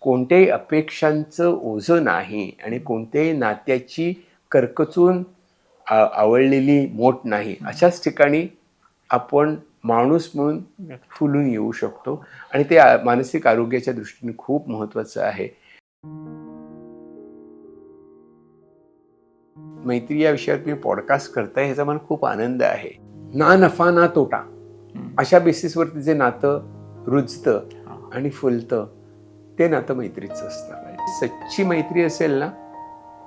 कोणत्याही अपेक्षांचं ओझं नाही आणि कोणत्याही नात्याची करकचून आवडलेली मोठ नाही, अशाच ठिकाणी आपण माणूस म्हणून फुलून येऊ शकतो आणि ते मानसिक आरोग्याच्या दृष्टीने खूप महत्त्वाचं आहे. मैत्री या विषयावर तुम्ही पॉडकास्ट करताय ह्याचा मला खूप आनंद आहे. ना नफा ना तोटा अशा बेसिसवरती जे नातं रुजतं आणि फुलतं ते नातं मैत्रीचं असतं. सच्ची मैत्री असेल ना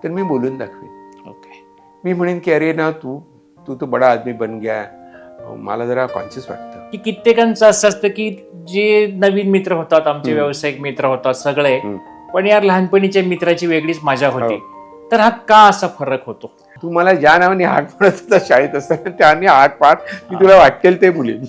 तर मी बोलून दाखवेन. ओके. मी म्हणेन की अरे ना तू तू तो बडा आदमी बन गया, मला जरा कॉन्शियस वाटतं. की कित्येकांचं असं असतं की जे नवीन मित्र होतात, आमचे व्यावसायिक मित्र होतात सगळे, पण यार लहानपणीच्या मित्राची वेगळीच मजा होती. तर हा का असा फरक होतो? तू मला ज्या नावाने हाक म्हणत होता शाळेत असताना त्याने हाक पाड, मी तुला वाटेल ते बोलेन.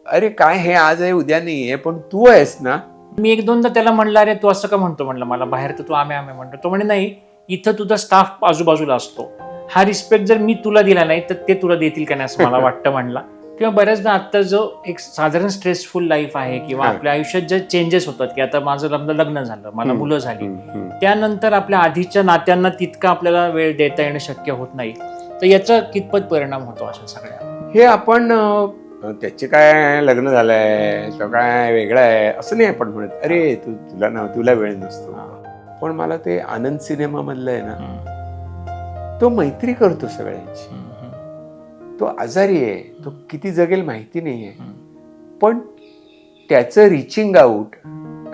अरे काय हे आज आहे उद्या नाही आहे, पण तू आहेस ना. मी एक दोनदा त्याला म्हणलं, अरे तू असं का म्हणतो, म्हणलं मला बाहेर तर तू आम्ही आम्ही म्हणतो. तो म्हणे नाही, इथं तुझा स्टाफ आजूबाजूला असतो, हा रिस्पेक्ट जर मी तुला दिला नाही तर ते तुला देतील का नाही असं मला वाटतं म्हणला. किंवा बऱ्याचदा आता जो एक साधारण स्ट्रेसफुल लाईफ आहे किंवा आपल्या आयुष्यात जे चेंजेस होतात, की आता माझं लग्न झालं, मला मुलं झाली, त्यानंतर आपल्या आधीच्या नात्यांना तितका आपल्याला वेळ देता येणं शक्य होत नाही. तर याचा कितपत परिणाम होतो अशा सगळ्या? हे आपण त्याचे काय लग्न झालंय तो काय वेगळं आहे असं नाही आपण म्हणत. अरे तुला वेळ नसतो. पण मला ते आनंद सिनेमा मधलं आहे ना, तो मैत्री करतो सगळ्यांची. तो आजारी आहे, तो किती जगेल माहिती नाहीये, पण त्याचं रिचिंग आउट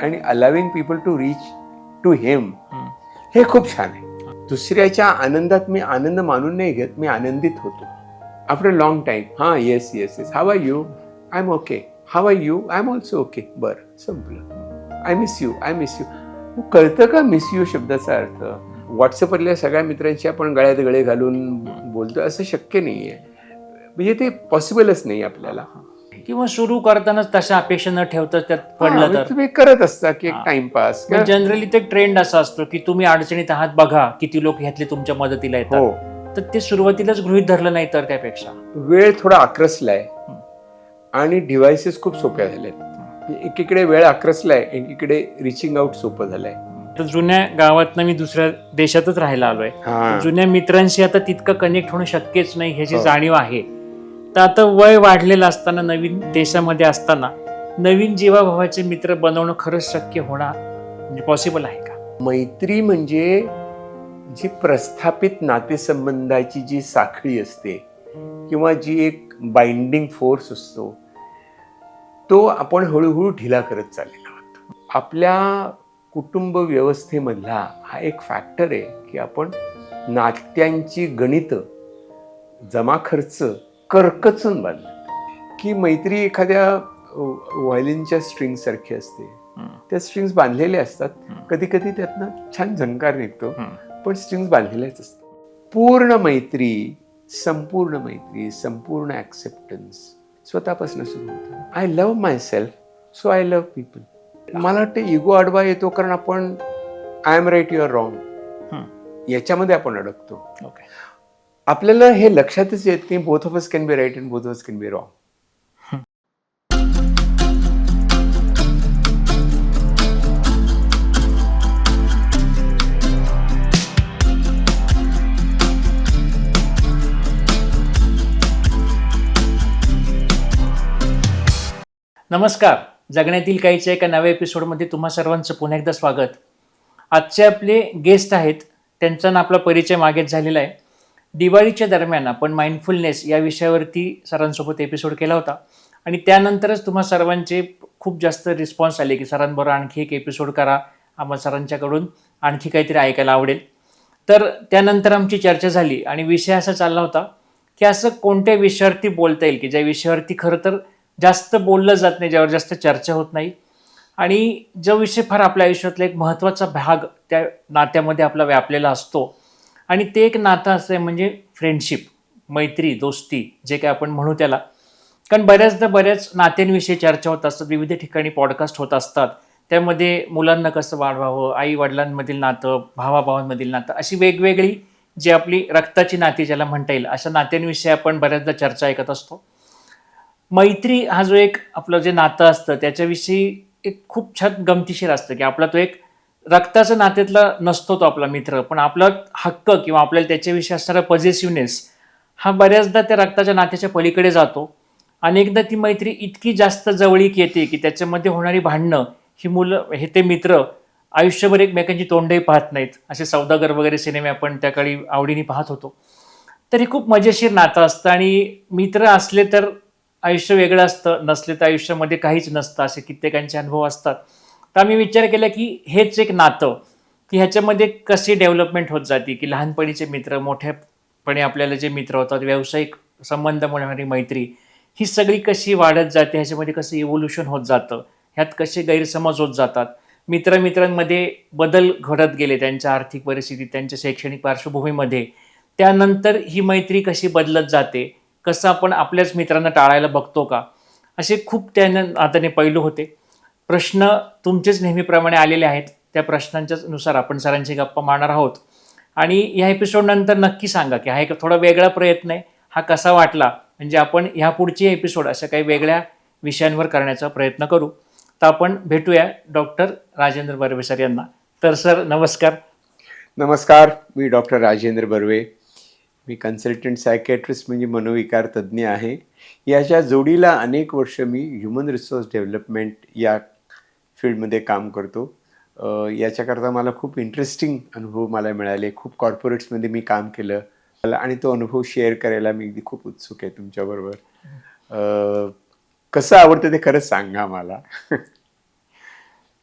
आणि allowing people to reach to him हे खूप छान आहे. दुसऱ्याच्या आनंदात मी आनंद मानून नाही घेत, मी आनंदित होतो आफ्टर लॉंग टाइम. हा yes yes yes, how are you, I am okay, how are you, I am also okay, बरं संपलं. I miss you, I miss you. कळतं का मिस यू शब्दाचा अर्थ? व्हॉट्सअपवरल्या सगळ्या मित्रांशी आपण गळ्यात गळे घालून बोलतो असं शक्य नाहीये, म्हणजे ते पॉसिबलच नाही आपल्याला. किंवा सुरू करतानाच तशा अपेक्षा न ठेवता त्यात पडलं तर तुम्ही करत असता की एक टाइमपास. जनरली ते ट्रेंड असा असतो की तुम्ही अडचणीत आहात, बघा किती लोक ह्यातले तुमच्या मदतीला येतात. तर ते सुरुवातीलाच गृहीत धरलं नाही तर त्यापेक्षा वेळ थोडा आक्रसलाय आणि डिव्हायसेस खूप सोप्या झाल्यात. एकीकडे वेळ आक्रसलाय, एकीकडे रिचिंग आउट सोपं झालंय. तर जुन्या गावातनं मी दुसऱ्या देशातच राहायला आलोय, जुन्या मित्रांशी आता तितकं कनेक्ट होणं शक्यच नाही ह्याची जाणीव आहे. तर आता वय वाढलेलं असताना, नवीन देशामध्ये असताना नवीन जीवाभावाचे मित्र बनवणं खरंच शक्य होणार, म्हणजे पॉसिबल आहे का? मैत्री म्हणजे जी प्रस्थापित नातेसंबंधाची जी साखळी असते किंवा जी एक बाइंडिंग फोर्स असतो, तो आपण हळूहळू ढिला करत चाललेलो आहोत. आपल्या कुटुंब व्यवस्थेमधला हा एक फॅक्टर आहे की आपण नात्यांची गणितं, जमा खर्च करकचून बांधलं. की मैत्री एखाद्या व्हायलिनच्या स्ट्रिंग सारखी असते. त्या स्ट्रिंग्स बांधलेल्या असतात, कधी कधी त्यातनं छान झंकार निघतो, पण स्ट्रिंग्स बांधलेल्याच असतात. पूर्ण मैत्री, संपूर्ण ऍक्सेप्टन्स स्वतःपासून सुरू होतं. I love myself, so I love people. मला वाटतं इगो आडवा येतो कारण आपण I am right you are wrong याच्यामध्ये आपण अडकतो. आपल्याला हे लक्षातच येत नाही both of us can be right and both of us can be wrong. नमस्कार, जगण्यातील काहीच्या एका नव्या एपिसोडमध्ये तुम्हा सर्वांचं पुन्हा एकदा स्वागत. आजचे आपले गेस्ट आहेत, त्यांचा ना आपला परिचय मागेच झालेला आहे. दिवाळीच्या दरम्यान आपण माइंडफुलनेस या विषयावरती सरांसोबत एपिसोड केला होता आणि त्यानंतरच तुम्हा सर्वांचे खूप जास्त रिस्पॉन्स आले की सरांबरोबर आणखी एक एपिसोड करा, आम्हाला सरांच्याकडून आणखी काहीतरी ऐकायला आवडेल. तर त्यानंतर आमची चर्चा झाली आणि विषय असा चालला होता की असं कोणत्या विषयावरती बोलता येईल की ज्या विषयावरती खरं तर जास्त बोललं जात नाही, ज्यावर जास्त चर्चा होत नाही, आणि जो विषय फार आपल्या आयुष्यातला एक महत्त्वाचा भाग त्या नात्यामध्ये आपला व्यापलेला असतो. आणि ते एक नातं असं आहे म्हणजे फ्रेंडशिप, मैत्री, दोस्ती, जे काय आपण म्हणू त्याला. कारण बऱ्याचदा बऱ्याच नात्यांविषयी चर्चा होत असतात, विविध ठिकाणी पॉडकास्ट होत असतात. त्यामध्ये मुलांना कसं वाढवावं, आई वडिलांमधील नातं, भावाभावांमधील नातं, अशी वेगवेगळी जी आपली रक्ताची नाती ज्याला म्हणता येईल अशा नात्यांविषयी आपण बऱ्याचदा चर्चा ऐकत असतो. मैत्री हा जो एक आपलं जे नातं असतं त्याच्याविषयी एक खूप छान गमतीशीर असतं की आपला तो एक रक्ताचा नात्यातला नसतो तो आपला मित्र, पण आपला हक्क किंवा आपल्याला त्याच्याविषयी असणारा पॉझिटिव्हनेस हा बऱ्याचदा त्या रक्ताच्या नात्याच्या पलीकडे जातो. अनेकदा ती मैत्री इतकी जास्त जवळीक येते की त्याच्यामध्ये होणारी भांडणं ही मुलं हे ते मित्र आयुष्यभर एकमेकांची तोंडही पाहत नाहीत. असे सौदागर वगैरे सिनेमे आपण त्या काळी आवडीने पाहत होतो. तर हे खूप मजेशीर नातं असतं आणि मित्र असले तर आयुष्य वेगळं असतं, नसले तर आयुष्यामध्ये काहीच नसतं, असे कित्येकांचे अनुभव असतात. तर आम्ही विचार केला की हेच एक नातं की ह्याच्यामध्ये कशी डेव्हलपमेंट होत जाते, की लहानपणीचे मित्र, मोठ्यापणी आपल्याला जे मित्र होतात, व्यावसायिक संबंध होणारी मैत्री, ही सगळी कशी वाढत जाते, ह्याच्यामध्ये कसं इव्होल्युशन होत जातं, ह्यात कसे गैरसमज होत जातात, मित्रांमध्ये बदल घडत गेले त्यांच्या आर्थिक परिस्थितीत, त्यांच्या शैक्षणिक पार्श्वभूमीमध्ये, त्यानंतर ही मैत्री कशी बदलत जाते, कसं आपण आपल्याच मित्रांना टाळायला बघतो का, असे खूप त्यानं नात्याने पैलू होते. प्रश्न तुमचेच नेहमीप्रमाणे आलेले आहेत. त्या प्रश्नांच्याच नुसार आपण सरांची गप्पा मारणार आहोत. आणि या एपिसोड नंतर नक्की सांगा की हा एक थोडा वेगळा प्रयत्न आहे, हा कसा वाटला, म्हणजे आपण ह्या पुढचे एपिसोड अशा काही वेगळ्या विषयांवर करण्याचा प्रयत्न करू. तर आपण भेटूया डॉक्टर राजेंद्र बर्वे सर यांना. तर सर नमस्कार. नमस्कार, मी डॉक्टर राजेंद्र बर्वे. मी कन्सल्टंट सायकॅट्रिस्ट म्हणजे मनोविकार तज्ज्ञ आहे. याच्या जोडीला अनेक वर्ष मी ह्युमन रिसोर्स डेव्हलपमेंट या फील्डमध्ये काम करतो. याच्याकरता मला खूप इंटरेस्टिंग अनुभव मला मिळाले. खूप कॉर्पोरेट्समध्ये मी काम केलं आणि तो अनुभव शेअर करायला मी अगदी खूप उत्सुक आहे तुमच्याबरोबर. कसं आवडतं ते खरंच सांगा मला.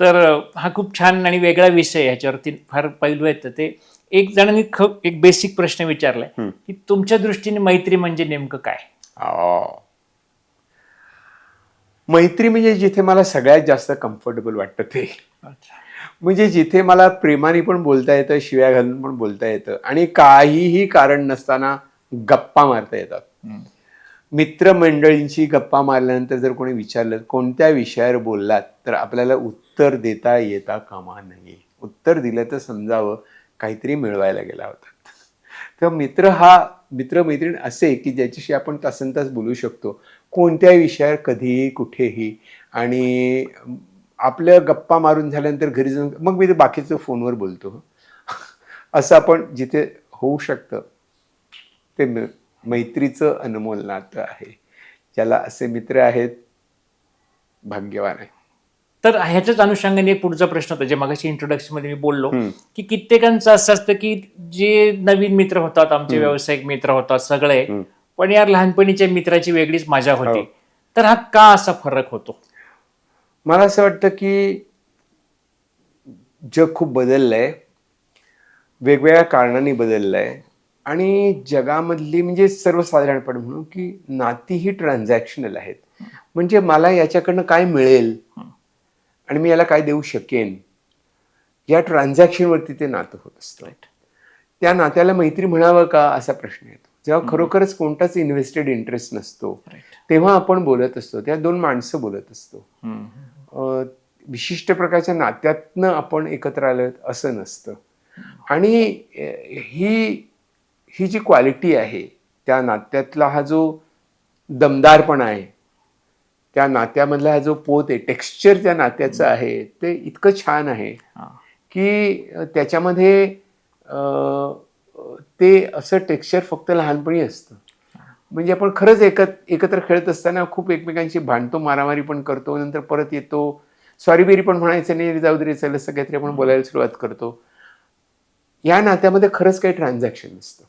तर हा खूप छान आणि वेगळा विषय आहे, ह्याच्यावरती फार पैलू आहेत. तर ते एक जणांनी एक बेसिक प्रश्न विचारलाय की तुमच्या दृष्टीने मैत्री म्हणजे नेमकं काय? मैत्री म्हणजे जिथे मला सगळ्यात जास्त कम्फर्टेबल वाटतं ते. म्हणजे जिथे मला प्रेमाने पण बोलता येतं, शिव्या घालून पण बोलता येतं आणि काहीही कारण नसताना गप्पा मारता येतात. मित्रमंडळींची गप्पा मारल्यानंतर जर कोणी विचारलं कोणत्या विषयावर बोललात, तर आपल्याला उत्तर देता येता कामा नये. उत्तर दिलं तर समजावं काहीतरी मिळवायला गेला होता. तर मित्रमैत्रीण असे की ज्याच्याशी आपण तासनतास बोलू शकतो, कोणत्याही विषयावर, कधीही, कुठेही. आणि आपल्या गप्पा मारून झाल्यानंतर घरी जाऊन मग मी ते बाकीचं फोनवर बोलतो. असं आपण जिथे होऊ शकतं ते मैत्रीचं अनमोल नातं आहे. ज्याला असे मित्र आहेत भाग्यवान आहे. तर ह्याच्याच अनुषंगाने एक पुढचा प्रश्न होता, जे मगाशी इंट्रोडक्शन मध्ये मी बोललो की कित्येकांचं असं असतं की जे नवीन मित्र होतात, आमचे व्यावसायिक मित्र होतात सगळे, पण यार लहानपणीच्या मित्राची वेगळीच मजा होती. तर हा का असा फरक होतो? मला असं वाटतं की जग खूप बदललंय, वेगवेगळ्या कारणांनी बदललंय आणि जगामधली म्हणजे सर्वसाधारणपणे म्हणू की नाती ही ट्रान्झॅक्शनल आहेत. म्हणजे मला याच्याकडनं काय मिळेल आणि मी याला काय देऊ शकेन, या ट्रान्झॅक्शनवरती ते नातं होत असतं. त्या नात्याला मैत्री म्हणावं का असा प्रश्न येतो. जेव्हा खरोखरच कोणताच इन्व्हेस्टेड इंटरेस्ट नसतो तेव्हा आपण बोलत असतो, त्या दोन माणसं बोलत असतो. विशिष्ट प्रकारच्या नात्यातनं आपण एकत्र आलो असं नसतं. आणि ही जी क्वालिटी आहे, त्या नात्यातला हा जो दमदारपणा आहे, त्या नात्यामधला हा जो पोत आहे, टेक्स्चर त्या नात्याचं आहे, ते इतकं छान आहे की त्याच्यामध्ये ते असं टेक्स्चर फक्त लहानपणी असतं. म्हणजे आपण खरंच एकत्र खेळत असताना खूप एकमेकांशी भांडतो, मारामारी पण करतो, नंतर परत येतो, सॉरी बेरी पण म्हणायचं नाही, जाऊ दे चल असं काहीतरी आपण बोलायला सुरुवात करतो. या नात्यामध्ये खरंच काही ट्रान्झॅक्शन नसतं.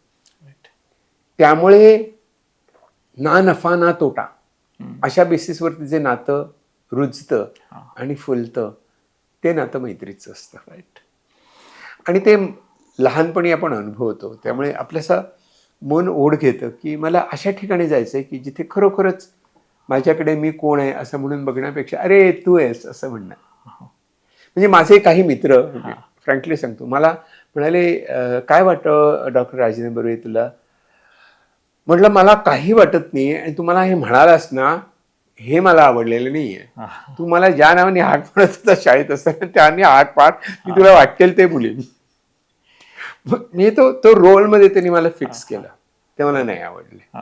त्यामुळे ना नफा ना तोटा अशा बेसिसवरती जे नातं रुजतं आणि फुलतं ते नातं मैत्रीचं असतं. आणि ते लहानपणी आपण अनुभवतो. त्यामुळे आपल्याला मन ओढ घेतं की मला अशा ठिकाणी जायचंय की जिथे खरोखरच माझ्याकडे मी कोण आहे असं म्हणून बघण्यापेक्षा अरे तू आहेस असं म्हणणं. म्हणजे माझे काही मित्र फ्रँकली सांगतो, मला म्हणाले काय वाटतं डॉक्टर राजेंद्र बर्वे तुला? म्हटलं मला काही वाटत नाही आणि तू मला हे म्हणालास ना, हे मला आवडलेलं नाहीये. तू मला ज्या नावाने हाक मारत होता शाळेत असताना त्याने हाक पाड, मी तुला वाटेल ते बोलेन. मी तो रोलमध्ये त्यांनी मला फिक्स केला, ते मला नाही आवडले.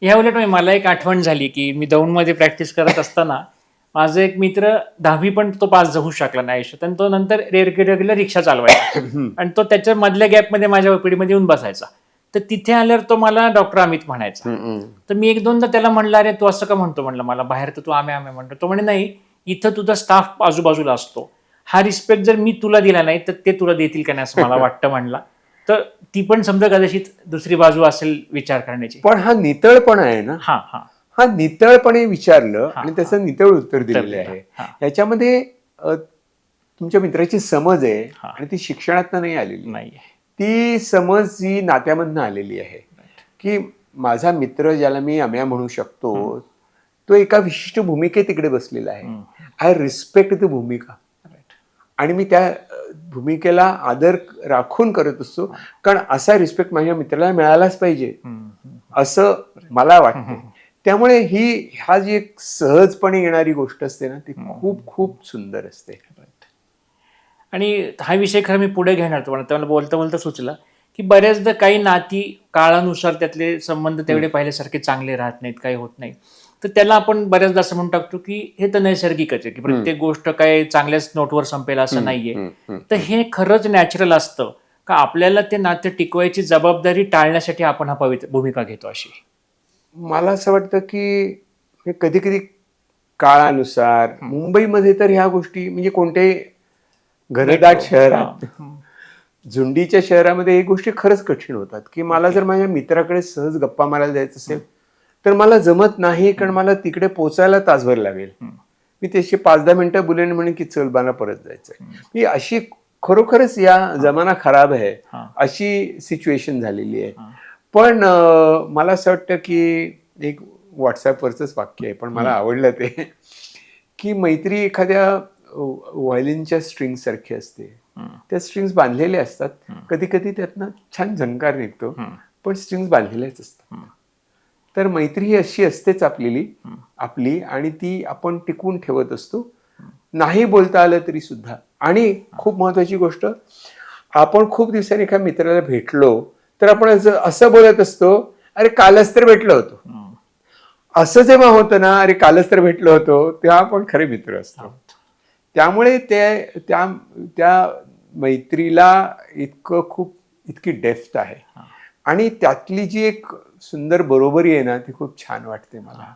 ह्या उलट मला एक आठवण झाली की मी दौंडमध्ये प्रॅक्टिस करत असताना माझा एक मित्र 10वी पण तो पास होऊ शकला नाही आयुष्यात, आणि तो नंतर रेग्युलर रिक्षा चालवायचा आणि तो त्याच्या मधल्या गॅपमध्ये माझ्या ओपीडीमध्ये येऊन बसायचा. तर तिथे आल्यावर तो मला डॉक्टर अमित म्हणायचा. तर मी एक दोनदा त्याला म्हणलं, अरे तू असं का म्हणतो, म्हणलं मला बाहेर तर तू आम्ही आम्ही म्हणतो. तो म्हणे नाही, इथं तुझा स्टाफ आजूबाजूला असतो, हा रिस्पेक्ट जर मी तुला दिला नाही तर ते तुला देतील का नाही असं मला वाटतं म्हणला. तर ती पण समजा कदाचित दुसरी बाजू असेल विचार करण्याची. पण हा नितळपणा आहे ना, हा हा हा नितळपणे विचारलं आणि त्याचं नितळ उत्तर दिलेलं आहे. याच्यामध्ये तुमच्या मित्राची समज आहे आणि ती शिक्षणातनं नाही आलेली नाही, ती समज ही नात्यामधनं आलेली आहे. की माझा मित्र ज्याला मी अम्या म्हणू शकतो, तो एका विशिष्ट भूमिकेत तिकडे बसलेला आहे. आय रिस्पेक्ट ती भूमिका आणि मी त्या भूमिकेला आदर राखून करत असतो, कारण असा रिस्पेक्ट माझ्या मित्राला मिळालाच पाहिजे असं मला वाटतं. त्यामुळे हा जी एक सहजपणे येणारी गोष्ट असते ना, ती खूप खूप सुंदर असते. आणि हा विषय खरं मी पुढे घेणार तुम्हाला, मला बोलता बोलता सुचला की बऱ्याचदा काही नाती काळानुसार त्यातले संबंध तेवढे पहिल्यासारखे चांगले राहत नाहीत, काही होत नाही. तर त्याला आपण बऱ्याचदा असं म्हणून टाकतो की हे तर नैसर्गिकच आहे, की प्रत्येक गोष्ट काही चांगल्याच नोटवर संपेल असं नाहीये. तर हे खरंच नॅचरल असतं का आपल्याला ते नातं टिकवायची जबाबदारी टाळण्यासाठी आपण हा भूमिका घेतो अशी? मला असं वाटतं की कधी कधी काळानुसार, मुंबईमध्ये तर ह्या गोष्टी म्हणजे कोणत्याही घनदाट शहरात, झुंडीच्या शहरामध्ये ही गोष्टी खरंच कठीण होतात. की मला जर माझ्या मित्राकडे सहज गप्पा मारायला जायचं असेल तर मला जमत नाही, कारण मला तिकडे पोचायला तासभर लागेल. मी त्याशी 5-10 मिनिटं बोलेन म्हणेन की चल मला परत जायचंय. ही अशी खरोखरच या जमाना खराब आहे अशी सिच्युएशन झालेली आहे. पण मला असं वाटतं की एक व्हॉट्सअपवरच वाक्य आहे, पण मला आवडलं ते, की मैत्री एखाद्या व्हायलिनच्या स्ट्रिंग सारखी असते. त्या स्ट्रिंग्स बांधलेल्या असतात, कधी कधी त्यातनं छान झंकार निघतो, पण स्ट्रिंग्स बांधलेल्याच असतात. तर मैत्री ही अशी असतेच आपली आणि ती आपण टिकवून ठेवत असतो, नाही बोलता आलं तरी सुद्धा. आणि खूप महत्वाची गोष्ट, आपण खूप दिवसांनी एका मित्राला भेटलो तर आपण असं बोलत असतो, अरे कालच तर भेटलो होतो. असं जेव्हा होतं ना, अरे कालच तर भेटलो होतो, तेव्हा आपण खरे मित्र असतो. त्यामुळे त्या मैत्रीला इतकी डेप्थ आहे आणि त्यातली जी एक सुंदर बरोबरी आहे ना, ती खूप छान वाटते मला.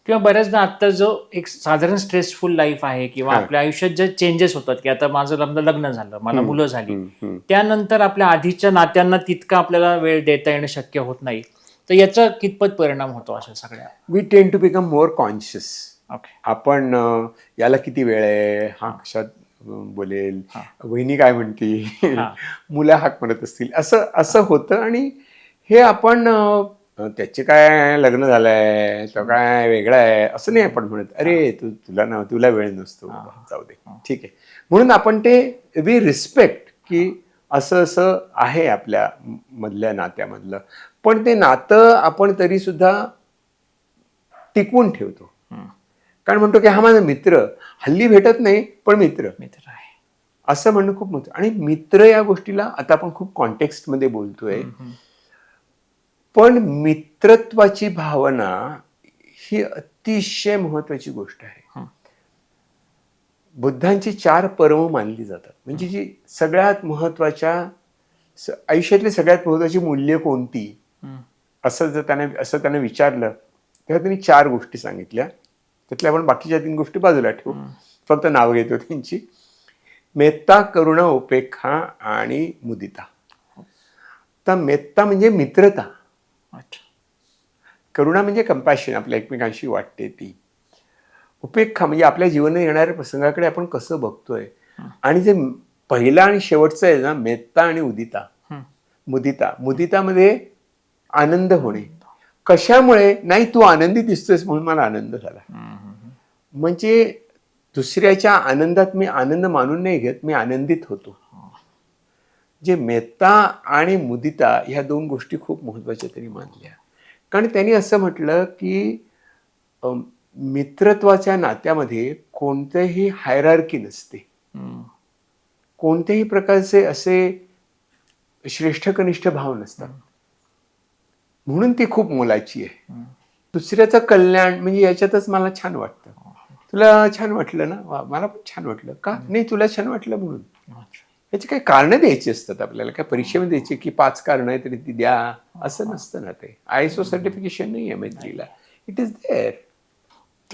किंवा बऱ्याचदा आता जो एक साधारण स्ट्रेसफुल लाईफ आहे किंवा आपल्या आयुष्यात जे चेंजेस होतात, की आता माझं लग्न झालं, मला मुलं झाली, त्यानंतर आपल्या आधीच्या नात्यांना तितका आपल्याला वेळ देता येणं शक्य होत नाही. तर याचा कितपत परिणाम होतो अशा सगळ्या? We tend to become more conscious. Okay. आपण याला किती वेळ आहे, हा कशात बोलेल, वहिनी काय म्हणती, मुलं हाक म्हणत असतील, असं होतं. आणि हे आपण त्याचे काय लग्न झालंय, तो काय वेगळा आहे असं नाही आपण म्हणत. अरे तुला वेळ नसतो, जाऊ दे, ठीक आहे. म्हणून आपण ते वी रिस्पेक्ट की असं आहे आपल्या मधल्या नात्यामधलं, पण ते नातं आपण तरी सुद्धा टिकवून ठेवतो. कारण म्हणतो की हा माझा मित्र, हल्ली भेटत नाही पण मित्र आहे असं म्हणणं खूप महत्त्वाचं. आणि मित्र या गोष्टीला आता आपण खूप कॉन्टेक्स्ट मध्ये बोलतोय, पण मित्रत्वाची भावना ही अतिशय महत्वाची गोष्ट आहे. बुद्धांची 4 परम मानली जातात, म्हणजे जी सगळ्यात महत्वाच्या आयुष्यातली सगळ्यात महत्वाची मूल्य कोणती असं त्याने विचारलं तेव्हा त्यांनी 4 गोष्टी सांगितल्या. त्यातल्या आपण बाकीच्या 3 गोष्टी बाजूला ठेवू, फक्त नाव घेतो त्यांची. मेत्ता, करुणा, उपेक्षा आणि मुदिता. तर मेत्ता म्हणजे मित्रता, करुणा म्हणजे कंपॅशन, आपल्या एकमेकांशी वाटते ती, उपेक्षा म्हणजे आपल्या जीवनात येणाऱ्या प्रसंगाकडे आपण कसं बघतोय, आणि जे पहिला आणि शेवटचं आहे ना, मेत्ता आणि मुदिता मध्ये आनंद होणे. कशामुळे नाही, तू आनंदी दिसतोयस म्हणून मला आनंद झाला. म्हणजे दुसऱ्याच्या आनंदात मी आनंद मानून नाही घेत, मी आनंदित होतो. जे मेत्ता आणि मुदिता ह्या 2 गोष्टी खूप महत्वाच्या त्यांनी मानल्या. कारण त्यांनी असं म्हटलं की मित्रत्वाच्या नात्यामध्ये कोणतेही हायरार्की नसते, कोणत्याही प्रकारचे असे श्रेष्ठ कनिष्ठ भाव नसतात, म्हणून ती खूप मोलाची आहे. दुसऱ्याचं कल्याण म्हणजे याच्यातच मला छान वाटतं. तुला छान वाटलं ना, वा, मला पण छान वाटलं. का नाही, तुला छान वाटलं म्हणून. याची काही कारणं द्यायची असतात आपल्याला. काय परीक्षेमध्ये द्यायची की 5 कारणं आहे तरी ती द्या, असं नसतं ना. ते ISO सर्टिफिकेशन नाही आहे मैत्रीला. It is there.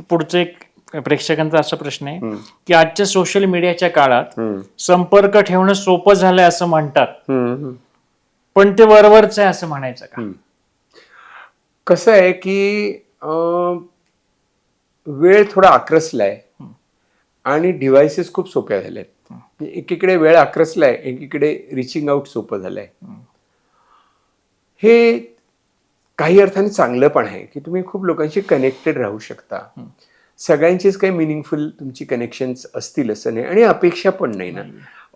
पुढचं एक प्रेक्षकांचा असा प्रश्न आहे की आजच्या सोशल मीडियाच्या काळात संपर्क ठेवणं सोपं झालंय असं म्हणतात, पण ते वरवरच आहे असं म्हणायचं का? कसं आहे की वेळ थोडा आक्रसलाय आणि डिव्हायसेस खूप सोप्या झाल्यात. एकीकडे वेळ आक्रसलाय, एकीकडे रिचिंग आउट सोपं झालंय. हे काही अर्थाने चांगलं पण आहे की तुम्ही खूप लोकांशी कनेक्टेड राहू शकता. सगळ्यांचीच काही मिनिंगफुल तुमची कनेक्शन्स असतील असं नाही, आणि अपेक्षा पण नाही ना.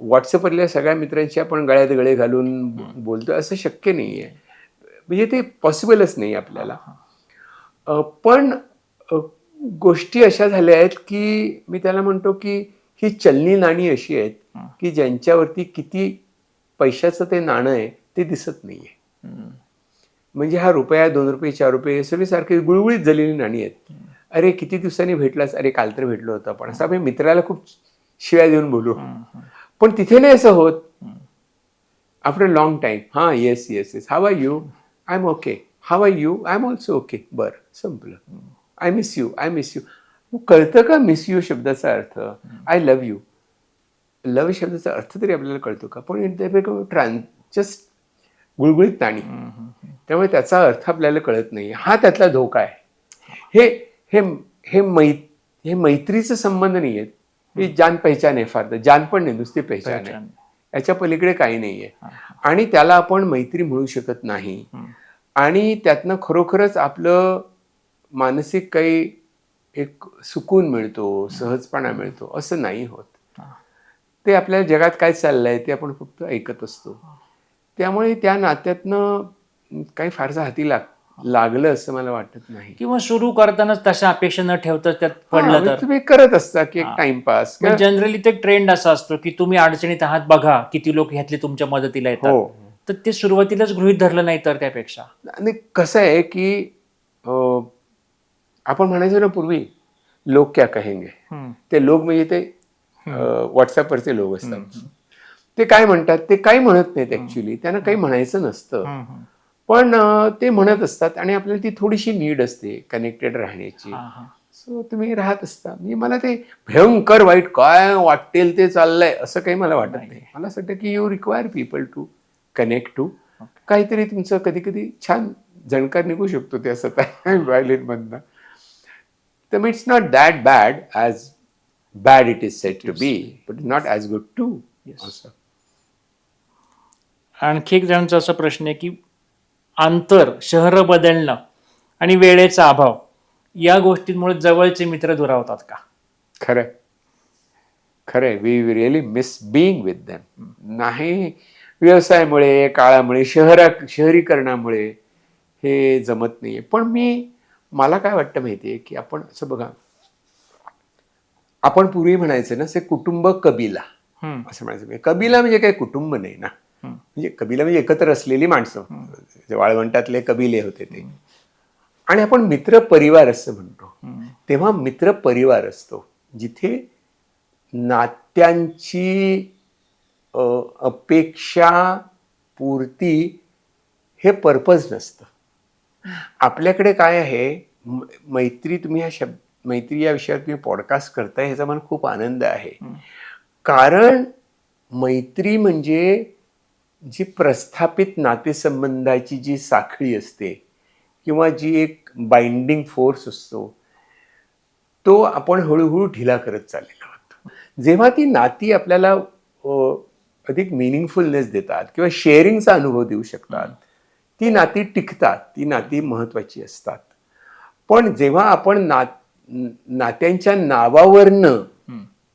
व्हॉट्सअपवरल्या सगळ्या मित्रांशी आपण गळ्यात गळे घालून बोलतो असं शक्य नाही आहे. म्हणजे ते पॉसिबलच नाही आपल्याला. पण गोष्टी अशा झाल्या आहेत की मी त्याला म्हणतो की ही चलनी नाणी अशी आहेत की ज्यांच्यावरती किती पैशाचं ते नाणं आहे ते दिसत नाहीये. म्हणजे हा रुपया, 2 रुपये, 4 रुपये सगळी सारखी गुळगुळीत झालेली नाणी आहेत. अरे किती दिवसांनी भेटलास, अरे काल तर भेटलो होतो आपण, असं आपण मित्राला खूप शिव्या देऊन बोलू. पण तिथे नाही असं होत. आफ्टर लॉंग टाइम, हां, yes yes yes, how are you, I am okay, how are you, I am also okay, बरं, संपलं. I miss you, I miss you. कळतं का मिस यू शब्दाचा अर्थ? I love you. लव्ह शब्दाचा अर्थ तरी आपल्याला कळतो का? पण जस्ट गुळगुळीत नाणी. त्यामुळे त्याचा अर्थ आपल्याला कळत नाही. हा त्यातला धोका आहे. हे हे हे हे मैत्रीचे संबंध नाही आहेत. ही जान पहचान आहे. फार तर जान पण नाही, नुसती पहचान आहे. याच्या पलीकडे काही नाहीये. आणि त्याला आपण मैत्री म्हणू शकत नाही. आणि त्यातनं खरोखरच आपलं मानसिक काही एक सुकून मिळतो, सहजपणा मिळतो, असं नाही होत. ते आपल्या जगात काय चाललंय ते आपण फक्त ऐकत असतो. त्यामुळे त्या नात्यातनं काही फारसं हाती लागलं असं मला वाटत नाही. किंवा सुरू करतानाच तशा अपेक्षा न ठेवता त्यात पडलं तर तुम्ही करत असता की एक टाइमपास. जनरली ते ट्रेंड असा असतो की तुम्ही अडचणीत आहात, बघा किती लोक ह्यातले तुमच्या मदतीला येतात. तर ते सुरुवातीलाच गृहीत धरलं नाही तर त्यापेक्षा. आणि कसं आहे की आपण म्हणायचो ना पूर्वी, लोक क्या कहेंगे. ते लोक म्हणजे ते व्हॉट्सअपवरचे लोक असतात. ते काय म्हणतात, ते काही म्हणत नाहीत ऍक्च्युली. त्यांना काही म्हणायचं नसतं, पण ते म्हणत असतात आणि आपल्याला ती थोडीशी नीड असते कनेक्टेड राहण्याची. सो तुम्ही राहत असता. म्हणजे मला ते भयंकर वाईट काय वाटेल ते चाललंय असं काही मला वाटत नाही. मला असं वाटतं की you require people to connect to. काहीतरी तुमचं कधी कधी छान जणकार निघू शकतो ते असं व्हायलिन मधनं. तर it's not that bad as bad it is said to be, but not as good too. असं. आणखी एक जणांचा असा प्रश्न आहे की अंतर, शहरं बदलणं आणि वेळेचा अभाव या गोष्टींमुळे जवळचे मित्र दुरावतात का? खरंय खरंय. We really miss being with them. नाही, व्यवसायामुळे, काळामुळे, शहरीकरणामुळे हे जमत नाहीये. पण मला काय वाटतं माहितीये की आपण असं बघा, आपण पूर्वी म्हणायचं ना, से कुटुंब कबिला असं म्हणायचं. कबिला म्हणजे काय, कुटुंब नाही ना. म्हणजे कबिला म्हणजे एकत्र असलेली माणसं, वाळवंटातले कबिले होते ते. आणि आपण मित्र परिवार असं म्हणतो. तेव्हा मित्र परिवार असतो जिथे नात्यांची अपेक्षा पूर्ती हे पर्पज नसतं. आपल्याकडे काय आहे, मैत्री, तुम्ही मैत्री या विषयावर तुम्ही पॉडकास्ट करताय ह्याचा मला खूप आनंद आहे. कारण मैत्री म्हणजे जी प्रस्थापित नातेसंबंधाची जी साखळी असते किंवा जी एक बाइंडिंग फोर्स असतो, तो आपण हळूहळू ढिला करत चाललेला होतो. जेव्हा ती नाती आपल्याला अधिक मिनिंगफुलनेस देतात किंवा शेअरिंगचा अनुभव देऊ शकतात, ती नाती टिकतात, ती नाती महत्वाची असतात. पण जेव्हा आपण नात्यांच्या नावावरनं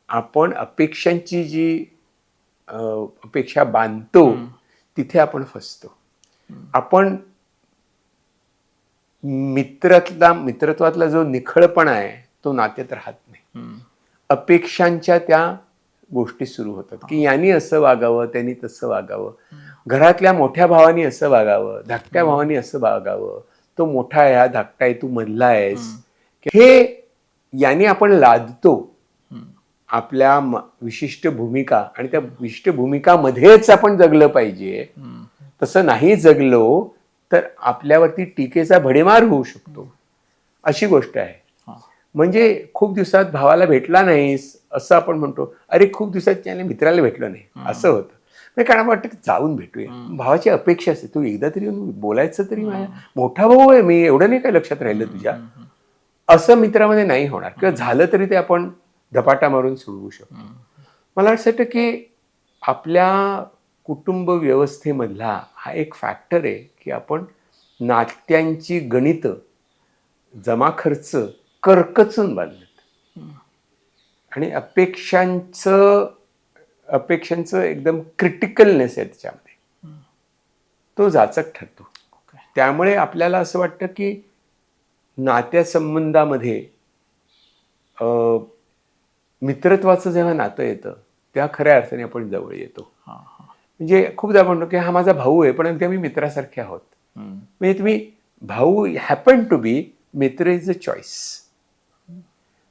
आपण अपेक्षांची जी अपेक्षा बांधतो, तिथे आपण फसतो. आपण मित्रत्वातला जो निखळपणा आहे तो नात्यात राहत नाही. अपेक्षांच्या त्या गोष्टी सुरू होतात की यांनी असं वागावं, त्यांनी तसं वागावं, घरातल्या मोठ्या भावानी असं वागावं, धाकट्या भावानी असं वागावं, तो मोठा आहे, हा धाकटा आहे, तू मधला आहेस. हे याने आपण लादतो आपल्या विशिष्ट भूमिका, आणि त्या विशिष्ट भूमिकामध्येच आपण जगलं पाहिजे. तसं नाही जगलो तर आपल्यावरती टीकेचा भडीमार होऊ शकतो, अशी गोष्ट आहे. म्हणजे खूप दिवसात भावाला भेटला नाहीस असं आपण म्हणतो, अरे खूप दिवसात त्याने मित्राला भेटलो नाही, असं होतं. म्हणजे कारण वाटतं की जाऊन भेटूया. भावाची अपेक्षा असते, तू एकदा तरी बोलायचं तरी, माझ्या मोठा भाऊ आहे मी, एवढं नाही काय लक्षात राहिलं तुझ्या, असं मित्रामध्ये नाही होणार. किंवा झालं तरी ते आपण धपाटा मारून सोडवू शकतो. मला असं वाटतं की आपल्या कुटुंब व्यवस्थेमधला हा एक फॅक्टर आहे की आपण नात्यांची गणित, जमा खर्च करकचून बांधलेत आणि अपेक्षांचं एकदम क्रिटिकलनेस आहे त्याच्यामध्ये, तो जाचक ठरतो. त्यामुळे आपल्याला असं वाटतं की नात्यासंबंधामध्ये मित्रत्वाचं जेव्हा नातं येतं तेव्हा खऱ्या अर्थाने आपण जवळ येतो. म्हणजे खूपदा म्हणतो की हा माझा भाऊ आहे, पण अगदी आम्ही मित्रासारखे आहोत. म्हणजे तुम्ही भाऊ हॅपन टू बी, मित्र इज अ चॉईस.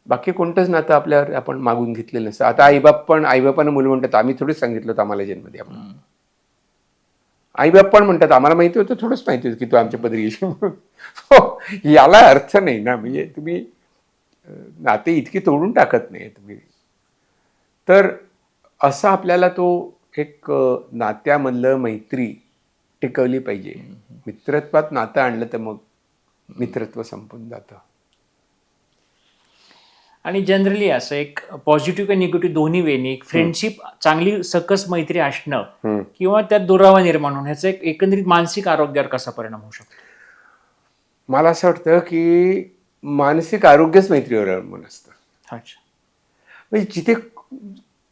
बाकी कोणतंच नातं आपल्यावर आपण मागून घेतलेलं नसतं. आता आईबापानं मुलं म्हणतात, आम्ही थोडंच सांगितलं होतं आम्हाला जन्म द्या म्हणून. आईबाप पण म्हणतात, आम्हाला माहिती होतं, थोडंच माहिती होतं की तू आमच्या पदरी येशील म्हणून. याला अर्थ नाही ना. म्हणजे तुम्ही नाते इतकी तोडून टाकत नाही तुम्ही. तर असं आपल्याला तो एक नात्यामधलं मैत्री टिकवली पाहिजे. मित्रत्वात नातं आणलं तर मग मित्रत्व संपून जातं. आणि जनरली असं एक पॉझिटिव्ह आणि निगेटिव्ह दोन्ही वेनी फ्रेंडशिप, चांगली सकस मैत्री असणं किंवा त्यात दुरावा निर्माण होणं, ह्याचा एक एकंदरीत मानसिक आरोग्यावर कसा परिणाम होऊ शकतो? मला असं वाटतं की मानसिक आरोग्यच मैत्रीवर अवलंबून असतं. अच्छा. म्हणजे जिथे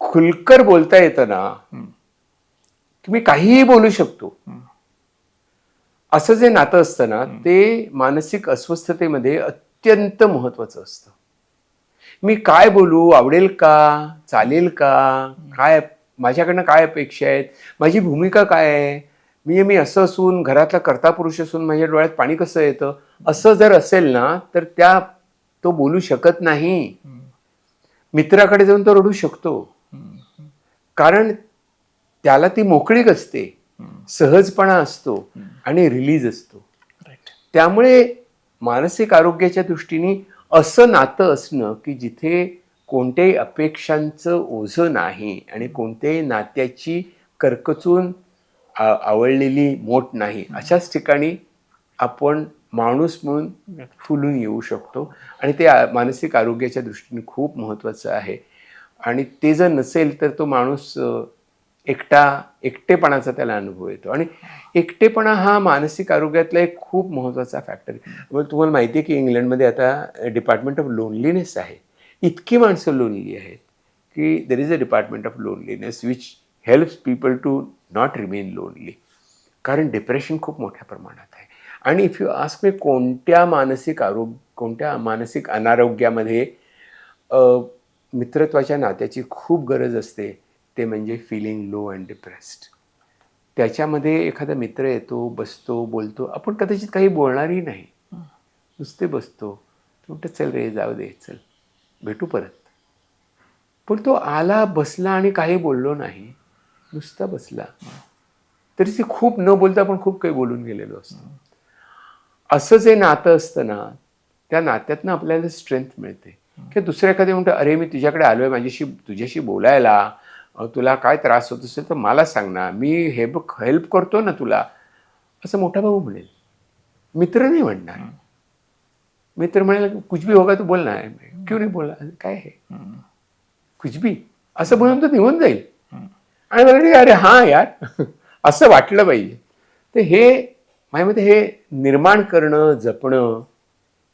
खुलकर बोलता येतं ना, तुम्ही काहीही बोलू शकतो, असं जे नातं असतं ना, ते मानसिक अस्वस्थतेमध्ये अत्यंत महत्वाचं असतं. मी काय बोलू, आवडेल का, चालेल का, काय माझ्याकडनं काय अपेक्षा आहेत, माझी भूमिका काय आहे, मी असं असून, घरातला कर्ता पुरुष असून माझ्या डोळ्यात पाणी कसं येतं, असं जर असेल ना तर तो बोलू शकत नाही. मित्राकडे जाऊन तो रडू शकतो, कारण त्याला ती मोकळीक असते, सहजपणा असतो आणि रिलीज असतो. त्यामुळे मानसिक आरोग्याच्या दृष्टीने असं नातं असणं की जिथे कोणत्याही अपेक्षांचं ओझं नाही आणि कोणत्याही नात्याची करकचून आवळलेली मोठ नाही, अशाच ठिकाणी आपण माणूस म्हणून फुलून येऊ शकतो. आणि ते मानसिक आरोग्याच्या दृष्टीने खूप महत्त्वाचं आहे. आणि ते जर नसेल तर तो माणूस एकटेपणाचा त्याला अनुभव येतो. आणि एकटेपणा हा मानसिक आरोग्यातला एक खूप महत्त्वाचा फॅक्टर आहे. मग तुम्हाला माहिती आहे की इंग्लंडमध्ये आता डिपार्टमेंट ऑफ लोनलीनेस आहे. इतकी माणसं लोनली आहेत की there is a department of loneliness which helps people to not remain lonely. कारण डिप्रेशन खूप मोठ्या प्रमाणात आहे. आणि इफ यू आस्क मी कोणत्या मानसिक अनारोग्यामध्ये मित्रत्वाच्या नात्याची खूप गरज असते, ते म्हणजे फिलिंग लो अँड डिप्रेस्ड. त्याच्यामध्ये एखादा मित्र येतो, बसतो, बोलतो, आपण कदाचित काही बोलणारही नाही, नुसते बसतो, म्हणतो चल रे, जाऊ दे, चल भेटू परत. पण तो आला, बसला आणि काही बोललो नाही, नुसता बसला, तरी ते खूप न बोलता आपण खूप काही बोलून गेलेलो असतो. असं जे नातं असतं ना, त्या नात्यातनं आपल्याला स्ट्रेंथ मिळते. की दुसऱ्या एखाद्या म्हणतो, अरे मी तुझ्याकडे आलोय तुझ्याशी बोलायला, तुला काय त्रास होत असेल तर मला सांग ना, मी हेल्प करतो ना तुला, असं मोठा भाऊ म्हणेल. मित्र नाही म्हणणार. मित्र म्हणेल कुछ भी होगा तो बोलना है. क्यों नाही बोलना, काय हे कुछ भी असं म्हणून तो निघून जाईल. आणि मला अरे हां यार असं वाटलं पाहिजे. तर हे माझ्यामध्ये हे निर्माण करणं, जपणं,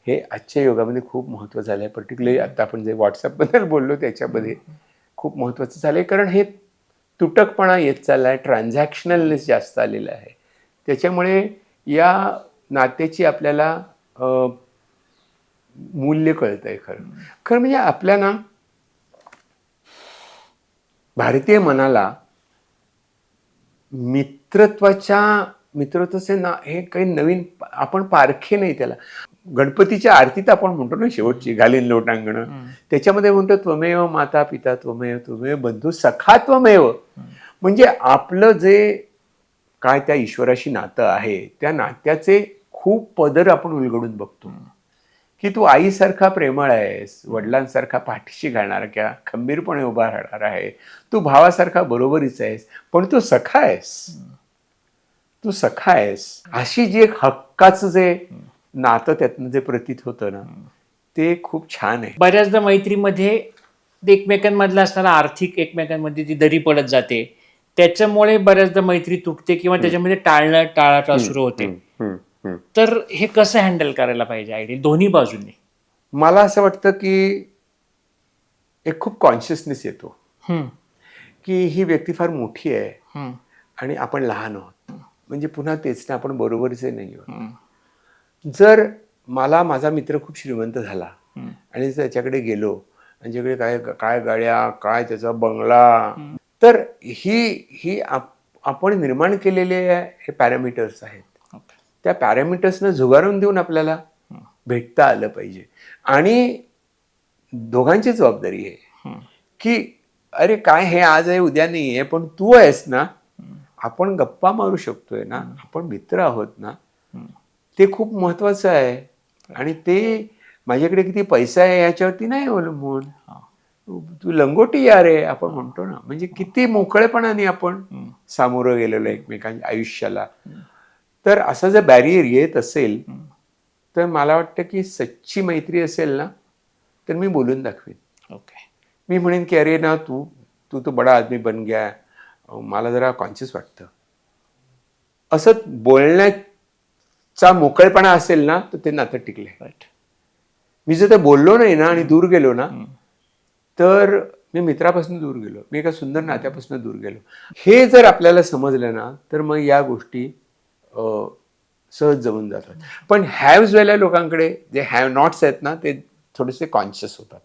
हे आजच्या युगामध्ये खूप महत्त्वाचं झालं आहे. पर्टिक्युलरली आता आपण जे व्हॉट्सअपबद्दल बोललो त्याच्यामध्ये खूप महत्त्वाचं झालं आहे. कारण हे तुटकपणा येत चालला आहे, ट्रान्झॅक्शनलनेस जास्त आलेलं आहे. त्याच्यामुळे या नात्याची आपल्याला मूल्य कळतं आहे. खरं म्हणजे आपल्या ना भारतीय मनाला मित्रत्वाचे ना हे काही नवीन, आपण पारखे नाही त्याला. गणपतीच्या आरतीत आपण म्हणतो ना शेवटची घालीन लोटांगण, त्याच्यामध्ये म्हणतो त्वमेव माता पिता त्वमेव त्वमेव बंधू सखा त्वमेव. म्हणजे आपलं जे काय त्या ईश्वराशी नातं आहे त्या नात्याचे खूप पदर आपण उलगडून बघतो की तू आईसारखा प्रेमळ आहेस, वडिलांसारखा पाठीशी घालणारा किंवा खंबीरपणे उभा राहणार आहे, तू भावासारखा बरोबरीच आहेस, पण तू सखा आहेस, तू सखा आहेस. अशी जी एक हक्काचं जे नातं त्यातनं जे प्रतीत होतं ना ते खूप छान आहे. बऱ्याचदा मैत्रीमध्ये एकमेकांमधला असणारा आर्थिक एकमेकांमध्ये जी दरी पडत जाते त्याच्यामुळे बऱ्याचदा मैत्री तुटते किंवा त्याच्यामध्ये टाळाटाळ सुरू होते. तर हे कसं हँडल करायला पाहिजे आयडियल दोन्ही बाजूंनी? मला असं वाटतं की एक खूप कॉन्शियसनेस येतो की ही व्यक्ती फार मोठी आहे आणि आपण लहान आहोत, म्हणजे पुन्हा तेच ना, आपण बरोबरचे नाही आहोत. जर मला माझा मित्र खूप श्रीमंत झाला आणि त्याच्याकडे गेलो, त्यांच्याकडे काय काय गाड्या, काय त्याचा बंगला, तर ही आपण निर्माण केलेले हे पॅरामीटर्स आहेत. त्या पॅरामीटर्सनं झुगारून देऊन आपल्याला भेटता आलं पाहिजे. आणि दोघांची जबाबदारी आहे की अरे काय हे आज आहे उद्या नाही आहे, पण तू आहेस ना, आपण गप्पा मारू शकतोय ना, आपण मित्र आहोत ना, ते खूप महत्वाचं आहे. आणि ते माझ्याकडे किती पैसा आहे याच्यावरती नाही अवलंबून. तू लंगोटी या रे आपण म्हणतो ना, म्हणजे किती मोकळेपणाने आपण सामोरं गेलेलो एकमेकांच्या आयुष्याला. तर असं जर बॅरियर येत असेल तर मला वाटतं की सच्ची मैत्री असेल ना तर मी बोलून दाखवेन. मी म्हणेन की अरे ना तू तू तो बडा आदमी बन गया, मला जरा कॉन्शियस वाटतं. असं बोलण्याचा मोकळेपणा असेल ना तर ते नातं टिकले. मी जर ते बोललो नाही ना आणि दूर गेलो ना तर मी मित्रापासून दूर गेलो, मी एका सुंदर नात्यापासून दूर गेलो. हे जर आपल्याला समजलं ना तर मग या गोष्टी सहज जमून जातात. पण हॅव्सवाल्या लोकांकडे जे हॅव नॉट्स आहेत ना ते थोडेसे कॉन्शियस होतात.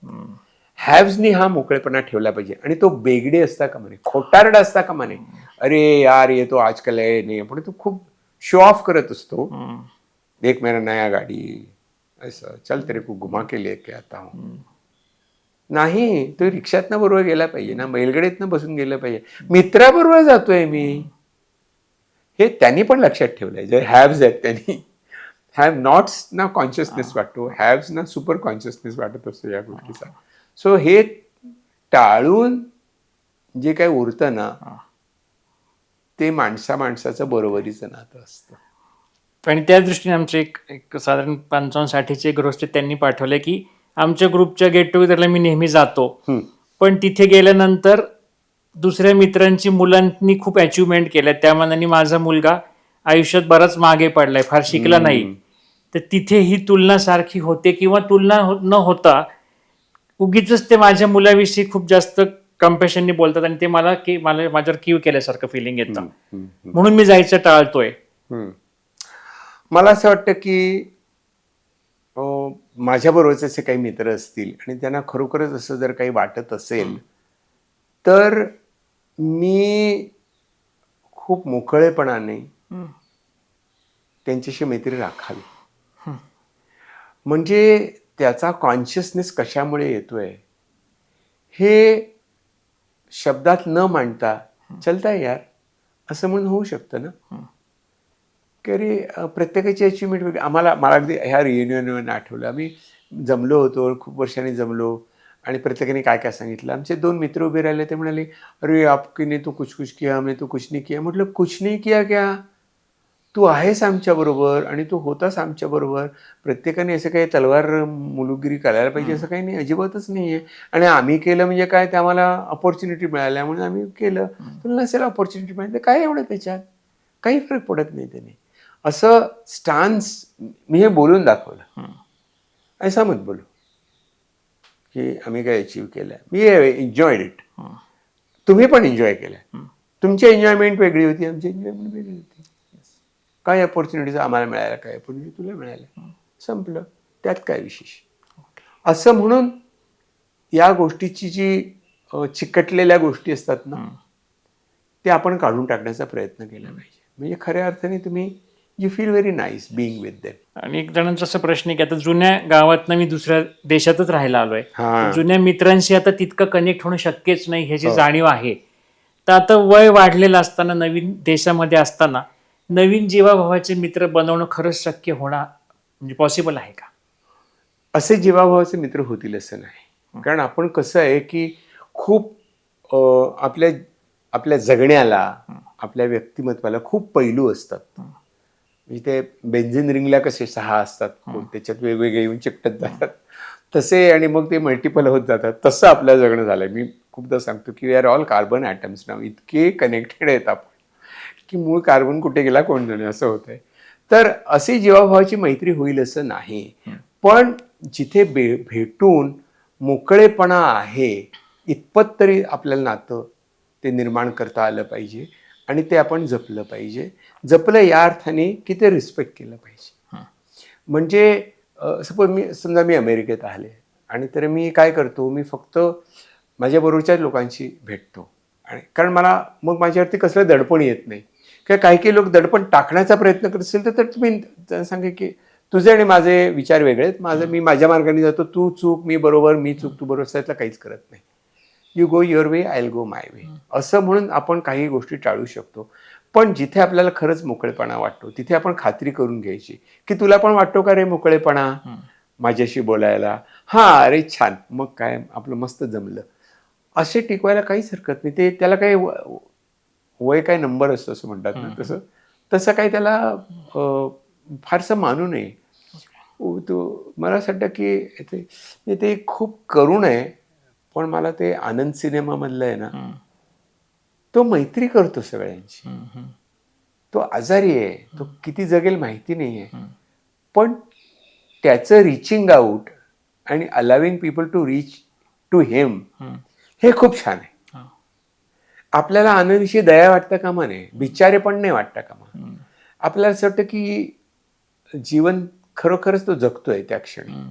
हॅव्सनी हा मोकळेपणा ठेवला पाहिजे आणि तो बेगडे असता कामा नये, खोटारडा असता कामा नये. अरे यार ये तो आजकाल आहे नाही, पण तो खूप शो ऑफ करत असतो. एक मेरा नया गाडी, असं चल तेरे को घुमा के लेके आता हूं. नाही, तो रिक्षातनं बरोबर गेला पाहिजे ना, बैलगाडीतनं बसून गेलं पाहिजे. मित्राबरोबर जातोय मी, हे त्यांनी पण लक्षात ठेवलंय. जे हॅव्स आहेत त्यांनी. हॅव नॉट्स ना कॉन्शियसनेस वाटतो, हॅव्स ना सुपर कॉन्शियसनेस वाटत असतो या गोष्टीचा. सो हे टाळून जे काही उरतं ना ते माणसाचं बरोबरीचं नातं असतं. आणि त्या दृष्टीने आमचे एक साधारण 55-60चे ग्रोस्टे त्यांनी पाठवले की आमच्या ग्रुपच्या गेट टुगेदरला मी नेहमी जातो, पण तिथे गेल्यानंतर दुसऱ्या मित्रांची मुलांनी खूप अचिव्हमेंट केल्या, त्या मानाने माझा मुलगा आयुष्यात बराच मागे पडलाय, फार शिकला नाही. तर तिथे ही तुलना सारखी होते किंवा तुलना न होता उगीच ते माझ्या मुलाविषयी खूप जास्त कम्पॅशननी बोलतात आणि ते मला की मला माझ्यावर कीव केल्यासारखं फिलिंग येतं, म्हणून मी जायचं टाळतोय. मला असं वाटतं की माझ्याबरोबरचे असे काही मित्र असतील आणि त्यांना खरोखरच असं जर काही वाटत असेल तर मी खूप मोकळेपणाने त्यांच्याशी मैत्री राखावी. म्हणजे त्याचा कॉन्शियसनेस कशामुळे येतोय हे शब्दात न मांडता चलताय यार असं म्हणून होऊ शकतं ना. की अरे प्रत्येकाची अचिव्हमेंट वेगळी. मला अगदी ह्या रियुनियनवर आठवलं, आम्ही जमलो होतो, खूप वर्षांनी जमलो आणि प्रत्येकाने काय काय सांगितलं. आमचे 2 मित्र उभे राहिले, ते म्हणाले अरे आपने तो कुछ किया, हमने तो कुछ नहीं किया. म्हटलं कुछ नहीं किया क्या, तू आहेस आमच्याबरोबर आणि तू होतास आमच्याबरोबर. प्रत्येकाने असं काही तलवार मुलुगिरी करायला पाहिजे असं काही नाही, अजिबातच नाही आहे. आणि आम्ही केलं म्हणजे काय, ते आम्हाला अपॉर्च्युनिटी मिळाल्या म्हणून आम्ही केलं. तुला नसेल अपॉर्च्युनिटी मिळाली तर काय एवढं त्याच्यात, काही फरक पडत नाही त्याने. असं स्टान्स मी हे बोलून दाखवलं. ऐसा मत बोलो की आम्ही काय अचीव्ह केलं, मी एन्जॉयड इट, तुम्ही पण एन्जॉय केलं. तुमची एन्जॉयमेंट वेगळी होती, आमची एन्जॉयमेंट वेगळी होती. काय अपॉर्च्युनिटीज आम्हाला मिळाल्या, काय अपॉर्च्युनिटी तुला मिळाल्या, संपलं, त्यात काय विशेष. असं म्हणून या गोष्टीची जी चिकटलेल्या गोष्टी असतात ना ते आपण काढून टाकण्याचा प्रयत्न केला पाहिजे. म्हणजे खऱ्या अर्थाने तुम्ही you feel very nice being with them. आणि एक जणांचा असा प्रश्न आहे की आता जुन्या गावातनं मी दुसऱ्या देशातच राहायला आलोय, हा. तर जुन्या मित्रांशी आता तितकं कनेक्ट होणं शक्यच नाही ह्याची हो. जाणीव आहे. तर आता वय वाढलेलं असताना, नवीन देशामध्ये असताना नवीन जीवाभावाचे मित्र बनवणं खरंच शक्य होणार, म्हणजे पॉसिबल आहे का? असे जीवाभावाचे मित्र होतील असं नाही. कारण आपण कसं आहे की खूप आपल्या आपल्या जगण्याला, आपल्या व्यक्तिमत्वाला खूप पैलू असतात. म्हणजे ते बेन्झिन रिंगला कसे 6 असतात, त्याच्यात वेगवेगळे येऊन चिकटत जातात तसे, आणि मग ते मल्टिपल होत जातात. तसं आपलं जगणं झालंय. मी खूपदा सांगतो की we are all carbon atoms नाव. इतके कनेक्टेड आहेत आपण की मूळ कार्बन कुठे गेला कोण जाणे असं होतंय. तर अशी जीवाभावाची मैत्री होईल असं नाही. पण जिथे भेटून मोकळेपणा आहे इतपत तरी आपल्याला नातं ते निर्माण करता आलं पाहिजे, आणि ते आपण जपलं पाहिजे. जपलं या अर्थाने की ते रिस्पेक्ट केलं पाहिजे. म्हणजे सपोज समजा मी अमेरिकेत आले, आणि तर मी काय करतो, मी फक्त माझ्याबरोबरच्या लोकांशी भेटतो. आणि कारण मला मग माझ्यावरती कसलं दडपण येत नाही. किंवा काही काही लोक दडपण टाकण्याचा प्रयत्न करत असेल तर तुम्ही त्यांना सांगा की तुझे आणि माझे विचार वेगळे आहेत, मी माझ्या मार्गाने जातो, तू चूक मी बरोबर, मी चूक तू बरोबर, त्यातलं काहीच करत नाही. You go your way, I will go my way, असं म्हणून आपण काही गोष्टी टाळू शकतो. पण जिथे आपल्याला खरंच मोकळेपणा वाटतो तिथे आपण खात्री करून घ्यायची की तुला पण वाटतो का रे मोकळेपणा माझ्याशी बोलायला? हा, अरे छान, मग काय आपलं मस्त जमलं. असे टिकवायला काहीच हरकत नाही. ते त्याला काही वय काय नंबर असतो असं म्हणतात ना, तसं काही त्याला फारसं मानू नये. तो मला असं वाटतं की ते खूप करुण आहे. पण मला ते आनंद सिनेमामधलं आहे ना, तो मैत्री करतो सगळ्यांची. तो आजारी आहे, तो किती जगेल माहिती नाही आहे, पण त्याचं रिचिंग आउट आणि allowing people to reach to him हे खूप छान आहे. आपल्याला आनंदविषयी दया वाटतं कामा नये, बिचारे पण नाही वाटतं कामा. आपल्याला असं वाटतं की जीवन खरोखरच तो जगतोय त्या क्षणी.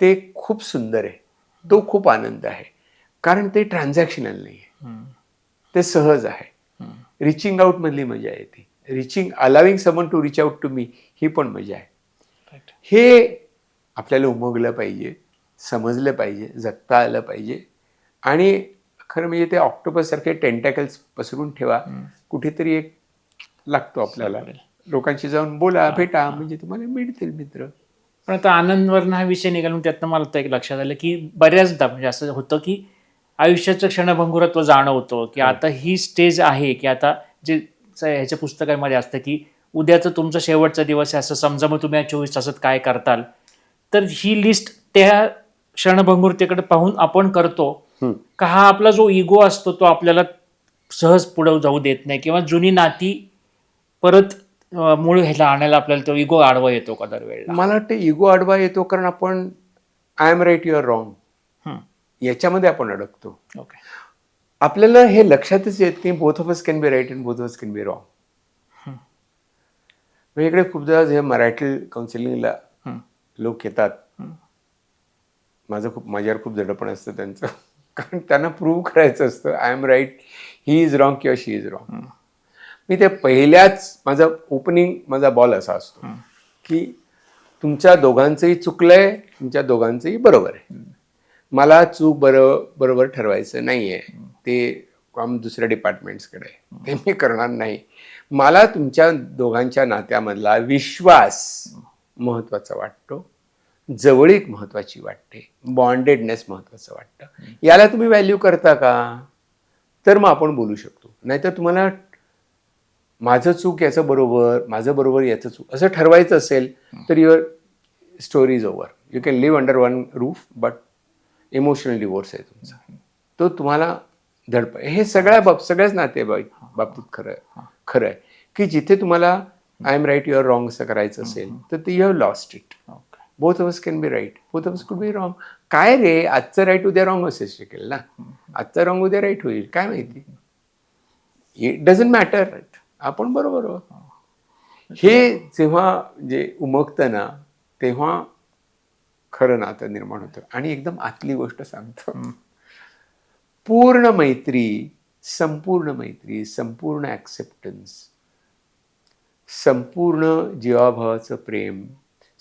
ते खूप सुंदर आहे, तो खूप आनंद आहे. कारण ते ट्रान्झॅक्शनल नाही आहे, ते सहज आहे. रिचिंग आउट मधली मजा येते. Allowing someone to reach out to me, ही पण मजा आहे. हे आपल्याला उमगलं पाहिजे, समजलं पाहिजे, जगता आलं पाहिजे. आणि खरं म्हणजे ते ऑक्टोपस सारखे टेंटॅकल्स पसरून ठेवा, कुठेतरी एक लागतो आपल्याला. लोकांशी जाऊन बोला, भेटा, म्हणजे तुम्हाला मिळतील मित्र. पण आता आनंदवरनं हा विषय निघाला, त्यातनं मला तर एक लक्षात आलं की बऱ्याचदा म्हणजे असं होतं की आयुष्याचं क्षणभंगुरत्व जाणवतं की आता ही स्टेज आहे की आता जे ह्याच्या पुस्तकामध्ये असतं की उद्याचं तुमचा शेवटचा दिवस आहे असं समजा, मग तुम्ही 24 तासात काय करताल. तर ही लिस्ट त्या क्षणभंगुरतेकडे पाहून आपण करतो का हा आपला जो इगो असतो तो आपल्याला सहज पुढे जाऊ देत नाही, किंवा जुनी नाती परत मूळ ह्याला आणायला आपल्याला तो इगो आडवा येतो का दरवेळेला? मला वाटतं इगो आडवा येतो कारण आपण I am right, you are wrong याच्यामध्ये आपण अडकतो. ओके. आपल्याला हे लक्षातच येत नाही both of us can be right and both of us can be wrong. म्हणजे इकडे खूपदा जे मराठी काउन्सिलिंगला लोक येतात, माझ्यावर खूप जडपण असतं त्यांचं. कारण त्यांना प्रूव्ह करायचं असतं I am right, he is wrong किंवा शी इज रॉंग. मी ते पहिल्याच माझा बॉल असा असतो की तुमच्या दोघांचंही चुकलंय, तुमच्या दोघांचंही बरोबर आहे. मला चूक बरोबर ठरवायचं नाही आहे, ते काम दुसऱ्या डिपार्टमेंट्सकडे आहे, ते मी करणार नाही. मला तुमच्या दोघांच्या नात्यामधला विश्वास महत्त्वाचा वाटतो, जवळीक महत्त्वाची वाटते, बॉन्डेडनेस महत्त्वाचं वाटतं. याला तुम्ही व्हॅल्यू करता का? तर मग आपण बोलू शकतो. नाहीतर तुम्हाला माझं चूक याचं बरोबर, माझं बरोबर याचं चूक असं ठरवायचं असेल तर your story is over. You can live under one roof but emotional divorce आहे तुमचा. तो तुम्हाला हे सगळ्याच बाबतीत खरं आहे की जिथे तुम्हाला I am right, you are wrong असं करायचं असेल तर ते you have lost it. Both of us can be right, both of us could be wrong. काय रे, आजचं राईट उद्या रॉंग असेल शकेल ना, आजचं रॉंग उद्या राईट होईल, काय माहिती. It doesn't matter. आपण बरोबर आहोत. हे जेव्हा जे उमगतं ना तेव्हा खरं नातं निर्माण होतं. आणि एकदम आतली गोष्ट सांगतो, पूर्ण मैत्री, संपूर्ण ॲक्सेप्टन्स संपूर्ण जीवाभावाचं प्रेम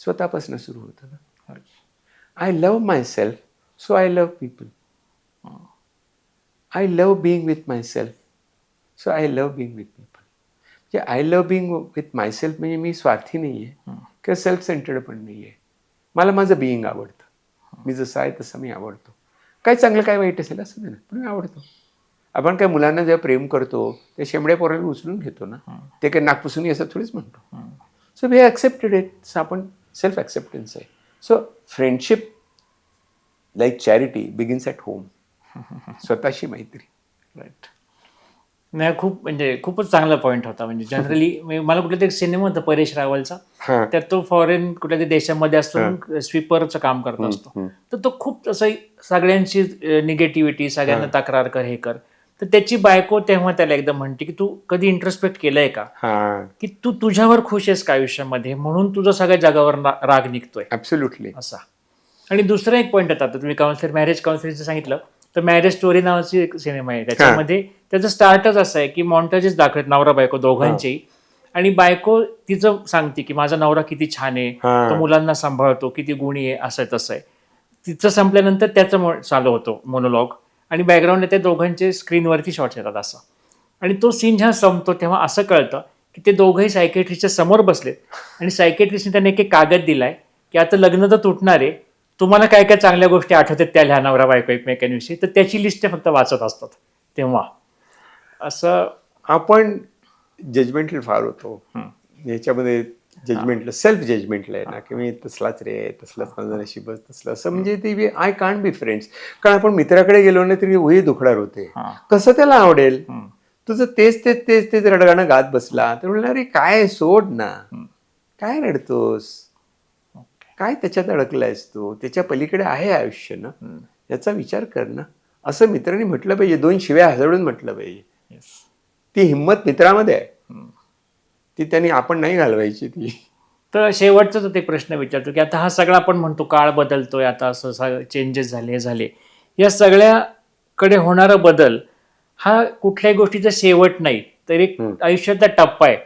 स्वतःपासून सुरू होतं ना. I love myself, so I love people. I love being with myself, so I love being with people. म्हणजे I love being with myself म्हणजे मी स्वार्थी नाही आहे किंवा सेल्फ सेंटर्ड पण नाही आहे. मला माझं बिईंग आवडतं. मी जसं आहे तसं मी आवडतो. काय चांगलं काय वाईट असेल असं नाही ना, पण मी आवडतो. आपण काय मुलांना जेव्हा प्रेम करतो ते शेंबड्या पोराला उचलून घेतो ना, ते काही नागपुसून असं थोडीच म्हणतो. So we accepted it. आपण सेल्फ ॲक्सेप्टन्स आहे. So friendship like charity begins at home. स्वतःशी मैत्री. राईट. नाही, खूप म्हणजे खूपच चांगला पॉईंट होता. म्हणजे जनरली मला कुठला तरी सिनेमा होता परेश रावलचा, त्यात तो फॉरेन कुठल्या तरी देशामध्ये असतो, स्वीपरचं काम करत असतो. तर तो खूप असं सगळ्यांची निगेटिव्हिटी, सगळ्यांना तक्रार कर, हे कर. तर त्याची बायको तेव्हा त्याला एकदम म्हणते की तू कधी इंट्रोस्पेक्ट केलंय का, की तू तुझ्यावर खुश आहेस का आयुष्यामध्ये, म्हणून तुझा सगळ्या जगावर राग निघतोय. ॲब्सोल्युटली. असा. आणि दुसरा एक पॉईंट येतात, तुम्ही काउन्सिलर, मॅरेज काउन्सिलिंगचं सांगितलं, तर मॅरेज स्टोरी नावाची एक सिनेमा आहे. त्याच्यामध्ये त्याचं स्टार्टच असं आहे की मॉन्टाजेस दाखवत नवरा बायको दोघांचेही, आणि बायको तिचं सांगते की माझा नवरा किती छान आहे, तो मुलांना सांभाळतो, किती गुणी आहे, असं तसं आहे. तिचं संपल्यानंतर त्याचं चालू होतो मोनोलॉग, आणि बॅकग्राऊंडला त्या दोघांचे स्क्रीनवरती शॉट्स येतात असं. आणि तो सीन जेव्हा संपतो तेव्हा असं कळतं की ते दोघंही सायकेट्रिस्टच्या समोर बसलेत, आणि सायकेट्रिस्टने त्यांना एक कागद दिलाय की आता लग्न तर तुटणार आहे, तुम्हाला काय काय चांगल्या गोष्टी आठवतात त्या लिहा नवरा बायको एकमेकांविषयी. तर त्याची लिस्ट फक्त वाचत असतात तेव्हा. असं आपण जजमेंटल फार होतो याच्यामध्ये. जजमेंटल, सेल्फ जजमेंटल आहे ना, की मी तसलाच रे, तसलाच माझं नशीबच तसलं, असं म्हणजे ती आय कांट बी फ्रेंड्स. कारण आपण मित्राकडे गेलो ना तरी वही दुखणार होते. कसं त्याला आवडेल? तुझं तेच तेच तेच तेच रडगाणं गात बसला तर म्हणलं अरे काय सोड ना, काय रडतोस, काय त्याच्यात अडकलायस तू, त्याच्या पलीकडे आहे आयुष्य ना, याचा विचार कर ना, असं मित्रांनी म्हटलं पाहिजे. 2 शिव्या हसवून म्हटलं पाहिजे. ती हिंमत मित्रामध्ये आहे, ती त्यांनी आपण नाही घालवायची ती. तर शेवटचाच एक प्रश्न विचारतो की आता हा सगळा आपण म्हणतो काळ बदलतोय, आता असं चेंजेस झाले, या सगळ्याकडे होणारा बदल हा कुठल्याही गोष्टीचा शेवट नाही, तर एक आयुष्याचा टप्पा आहे,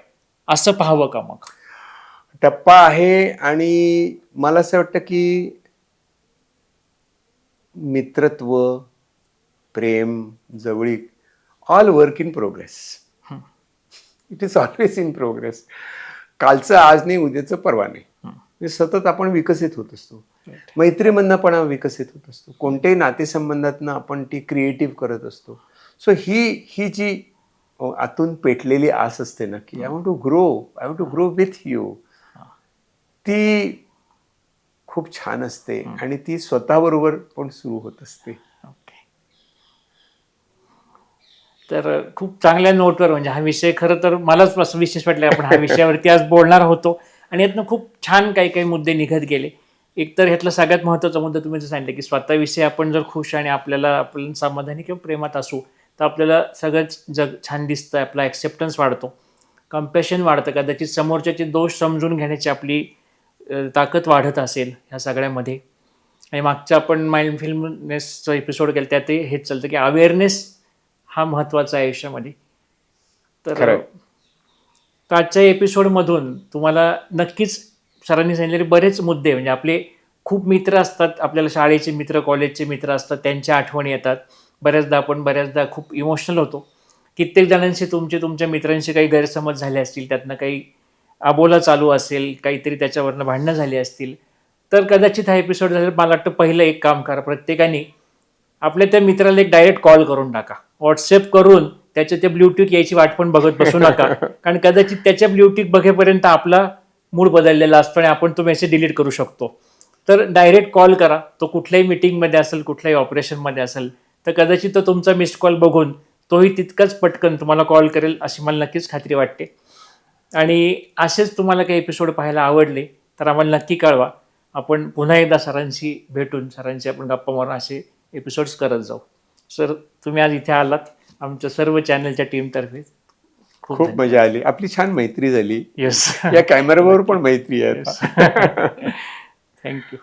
असं पाहावं का मग? टप्पा आहे. आणि मला असं वाटतं की मित्रत्व, प्रेम, जवळीक, all work in progress. It is always in progress. कालचं आज नाही, उद्याचं परवा नाही. सतत आपण विकसित होत असतो. मैत्रीमधनं पण विकसित होत असतो. कोणत्याही नातेसंबंधातनं आपण ती क्रिएटिव्ह करत असतो. सो ही जी आतून पेटलेली आस असते ना की I want to grow with you, ती खूप छान असते. आणि ती स्वतःबरोबर पण सुरू होत असते. तर खूप चांगल्या नोटवर, म्हणजे हा विषय खरं तर मलाच विशेष वाटलं, आपण ह्या विषयावरती आज बोलणार होतो, आणि यातनं खूप छान काही काही मुद्दे निघत गेले. एकतर ह्यातला सगळ्यात महत्त्वाचा मुद्दा तुम्ही जर सांगितलं की स्वतःविषयी आपण जर खुश आणि आपल्याला समाधानी किंवा प्रेमात असू तर आपल्याला सगळंच जग छान दिसतं, आपला ॲक्सेप्टन्स वाढतो, कम्पॅशन वाढतं, कदाचित समोरच्याचे दोष समजून घेण्याची आपली ताकद वाढत असेल ह्या सगळ्यामध्ये. आणि मागच्या आपण माइंडफुलनेसचा एपिसोड केला त्यातही हेच चालतं की अवेअरनेस हा महत्त्वाचा आहे आयुष्यामध्ये. तर आजच्या एपिसोडमधून तुम्हाला नक्कीच सरांनी सांगितलेले बरेच मुद्दे, म्हणजे आपले खूप मित्र असतात, आपल्याला शाळेचे मित्र, कॉलेजचे मित्र असतात, त्यांच्या आठवणी येतात. बऱ्याचदा खूप इमोशनल होतो. कित्येक जणांशी तुमच्या मित्रांशी काही गैरसमज झाले असतील, त्यातनं काही अबोला चालू असेल, काहीतरी त्याच्यावरनं भांडणं झाली असतील, तर कदाचित हा एपिसोड झाला. मला वाटतं पहिलं एक काम करा, प्रत्येकाने आपल्या त्या मित्राला एक डायरेक्ट कॉल करून टाका, व्हॉट्सअप करून. त्याच्या ते ब्ल्यूटिक यायची वाट पण बघत बसू नका, कारण कदाचित त्याच्या ब्ल्यूटिक बघेपर्यंत आपला मूड बदललेला असतो आणि आपण तो मेसेज डिलीट करू शकतो. तर डायरेक्ट कॉल करा. तो कुठल्याही मीटिंगमध्ये असेल, कुठल्याही ऑपरेशनमध्ये असेल, तर कदाचित तो तुमचा मिस्ड कॉल बघून तोही तितकाच पटकन तुम्हाला कॉल करेल, अशी मला नक्कीच खात्री वाटते. आणि असेच तुम्हाला काही एपिसोड पाहायला आवडले तर आम्हाला नक्की कळवा. आपण पुन्हा एकदा सरांशी भेटून सरांशी आपण गप्पा मारून असे एपिसोड्स करत जाऊ. सर, तुम्ही आज इथे आलात आमच्या सर्व चॅनलच्या टीमतर्फे. खूप मजा आली. आपली छान मैत्री झाली. येस, या कॅमेऱ्यावर पण मैत्री आहे. थँक्यू.